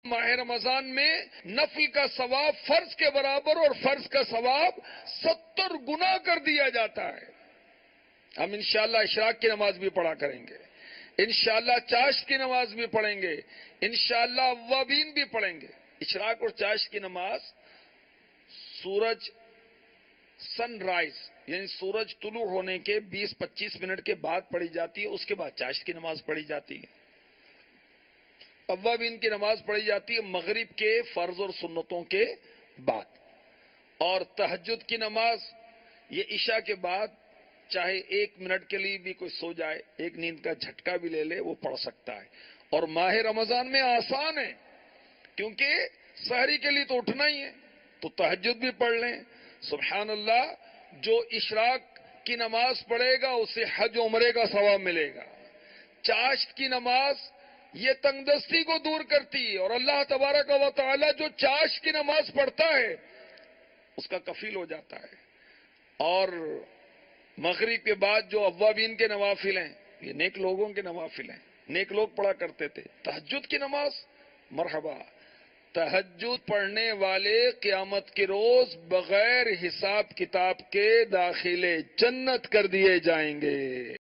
ماہ رمضان میں نفل کا ثواب فرض کے برابر اور فرض کا ثواب 70 گنا کر دیا جاتا ہے۔ ہم انشاءاللہ اشراق کی نماز بھی پڑھا کریں گے، انشاءاللہ چاشت کی نماز بھی پڑھیں گے، انشاءاللہ اوابین بھی پڑھیں گے۔ اشراق اور چاشت کی نماز سورج سن رائز یعنی سورج طلوع ہونے کے 20-25 منٹ کے بعد پڑھی جاتی ہے، اس کے بعد چاشت کی نماز پڑھی جاتی ہے۔ اوابین کی نماز پڑھی جاتی ہے مغرب کے فرض اور سنتوں کے بعد، اور تہجد کی نماز یہ عشاء کے بعد چاہے 1 منٹ کے لیے بھی کوئی سو جائے، ایک نیند کا جھٹکا بھی لے لے، وہ پڑھ سکتا ہے۔ اور ماہ رمضان میں آسان ہے کیونکہ سحری کے لیے تو اٹھنا ہی ہے، تو تہجد بھی پڑھ لیں۔ سبحان اللہ، جو اشراق کی نماز پڑھے گا اسے حج عمرے کا ثواب ملے گا۔ چاشت کی نماز یہ تنگ دستی کو دور کرتی ہے، اور اللہ تبارک و تعالی جو چاشت کی نماز پڑھتا ہے اس کا کفیل ہو جاتا ہے۔ اور مغرب کے بعد جو اوابین کے نوافل ہیں یہ نیک لوگوں کے نوافل ہیں، نیک لوگ پڑھا کرتے تھے۔ تہجد کی نماز مرحبا، تہجد پڑھنے والے قیامت کے روز بغیر حساب کتاب کے داخلے جنت کر دیے جائیں گے۔